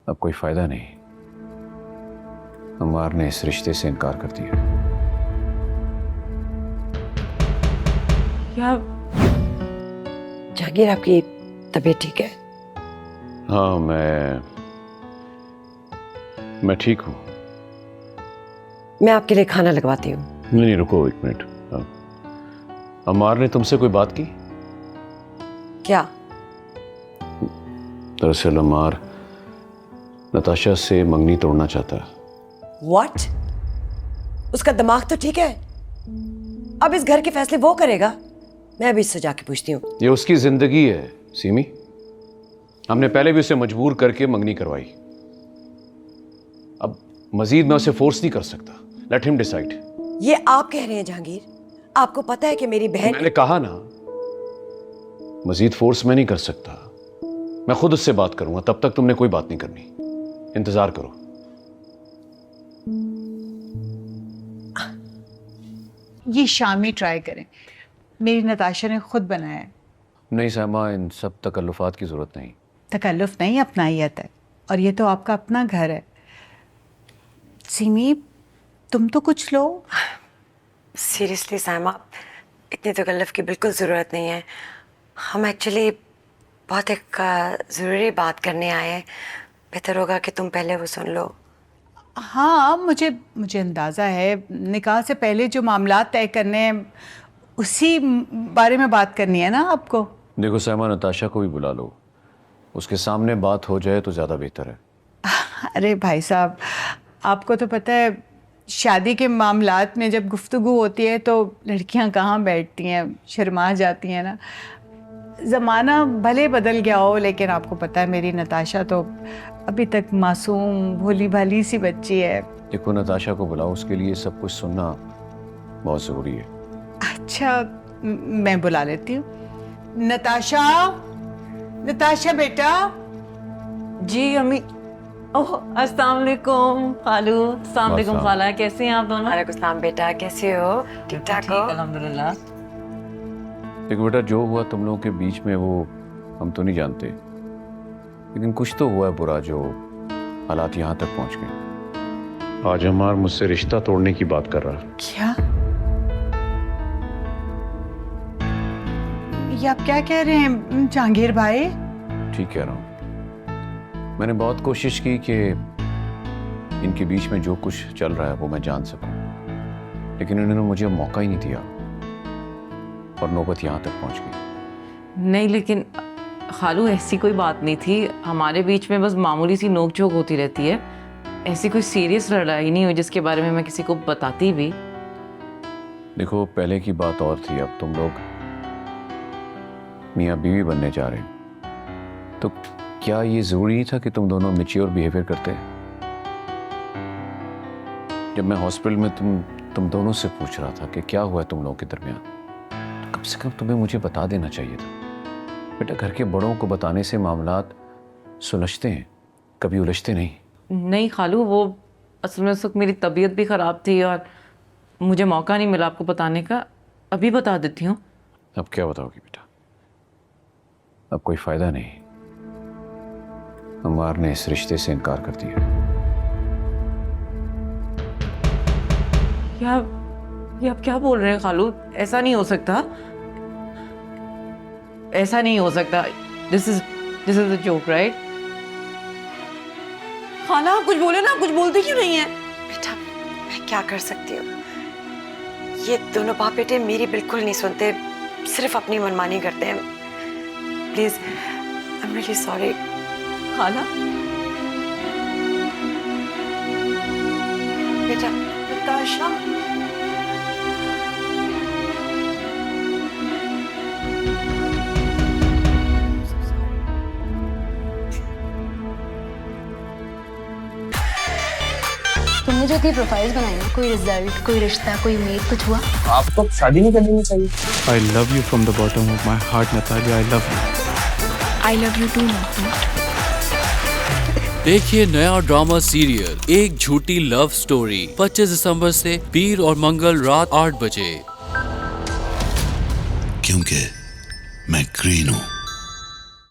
अब कोई फायदा नहीं। अम्मार ने इस रिश्ते से इनकार कर दिया। क्या जहांगीर, आपकी तबीयत ठीक है? हाँ, मैं ठीक हूँ। मैं आपके लिए खाना लगवाती हूँ। नहीं, रुको एक मिनट। अम्मार ने तुमसे कोई बात की? क्या? दरअसल अम्मार नताशा से मंगनी तोड़ना चाहता है। What? उसका दिमाग तो ठीक है। अब इस घर के फैसले वो करेगा। मैं अभी इससे जाके पूछती हूँ। ये उसकी जिंदगी है सीमी। हमने पहले भी उसे मजबूर करके मंगनी करवाई। अब मजीद मैं उसे फोर्स नहीं कर सकता। Let him decide. ये आप कह रहे हैं जहांगीर? आपको पता है कि मेरी बहन... मैंने कहा ना, मजीद फोर्स मैं नहीं कर सकता। मैं खुद उससे बात करूंगा। तब तक तुमने कोई बात नहीं करनी। इंतजार करो। ये शामी ट्राई करें, मेरी नताशा ने खुद बनाया है। नहीं सामा, इन सब तकल्लुफात की जरूरत नहीं। तकल्लुफ नहीं, अपनाइयत है। और ये तो आपका अपना घर है। सीमी, तुम तो कुछ लो। सीरियसली सायमा, इतनी तकल्लुफ की बिल्कुल ज़रूरत नहीं है। हम एक्चुअली बहुत एक ज़रूरी बात करने आए हैं। बेहतर होगा कि तुम पहले वो सुन लो। हाँ, मुझे अंदाज़ा है। निकाह से पहले जो मामला तय करने हैं, उसी बारे में बात करनी है ना आपको। देखो सामा, नताशा को भी बुला लो। उसके सामने बात हो जाए तो ज़्यादा बेहतर है। अरे भाई साहब, आपको तो पता है, शादी के मामलात में जब गुफ्तगू होती है तो लड़कियां कहाँ बैठती हैं, शर्मा जाती हैं ना। ज़माना भले बदल गया हो, लेकिन आपको पता है मेरी नताशा तो अभी तक मासूम भोली भाली सी बच्ची है। देखो, नताशा को बुलाओ। उसके लिए सब कुछ सुनना बहुत ज़रूरी है। अच्छा, मैं बुला लेती हूँ। नताशा, नताशा बेटा। जी अम्मी। ओह, अस्सलाम वालेकुम खालू। अस्सलाम वालेकुम अस्सलाम। खाला, कैसे हैं आप दोनों? वालेकुम सलाम बेटा, कैसे हो? ठीक ठाक हो? अल्हम्दुलिल्लाह। देखो बेटा, जो हुआ तुम लोगों के बीच में वो हम तो नहीं जानते, लेकिन कुछ तो हुआ है बुरा जो हालात यहाँ तक पहुँच गए। आज अम्मार मुझसे रिश्ता तोड़ने की बात कर रहा है। क्या? ये आप क्या कह रहे हैं जहांगीर भाई? ठीक कह रहा हूँ। मैंने बहुत कोशिश की कि इनके बीच में जो कुछ चल रहा है वो मैं जान सकूं, लेकिन उन्होंने मुझे मौका ही नहीं दिया और नौबत यहाँ तक पहुँच गई। नहीं, लेकिन खालू ऐसी कोई बात नहीं थी। हमारे बीच में बस मामूली सी नोक-झोंक होती रहती है। ऐसी कोई सीरियस लड़ाई नहीं हुई जिसके बारे में मैं किसी को बताती भी। देखो, पहले की बात और थी। अब तुम लोग मियाँ बीवी बनने जा रहे हो, तो क्या ये जरूरी नहीं था कि तुम दोनों मैच्योर बिहेवियर करते? जब मैं हॉस्पिटल में तुम दोनों से पूछ रहा था कि क्या हुआ तुम लोगों के दरमियान, तो कम से कम तुम्हें मुझे बता देना चाहिए था। बेटा, घर के बड़ों को बताने से मामलात सुलझते हैं, कभी उलझते नहीं। नहीं खालू, वो असल में उस वक्त मेरी तबीयत भी ख़राब थी और मुझे मौका नहीं मिला आपको बताने का। अभी बता देती हूँ। अब क्या बताओगी बेटा? अब कोई फायदा नहीं। अम्मार ने इस रिश्ते से इनकार कर दिया। ये आप क्या बोल रहे हैं खालू? ऐसा नहीं हो सकता। ऐसा नहीं हो सकता। This is a joke, right? खाला, आप कुछ बोले ना, कुछ बोलती क्यों नहीं है? बेटा, मैं क्या कर सकती हूँ? ये दोनों बाप बेटे मेरी बिल्कुल नहीं सुनते, सिर्फ अपनी मनमानी करते हैं। Please, I am really sorry. खाला, बेटा, नताशा, तुमने जो इतनी प्रोफाइल्स बनाई ना, कोई रिजल्ट, कोई रिश्ता, कोई उम्मीद, कुछ हुआ? आपको शादी नहीं करनी चाहिए। I love you from the bottom of my heart, Natalia. I love you. I love you too, Natalia. देखिए नया ड्रामा सीरियल एक झूठी लव स्टोरी 25 दिसंबर से पीर और मंगल रात 8 बजे। क्योंकि मैं ग्रीन हूँ।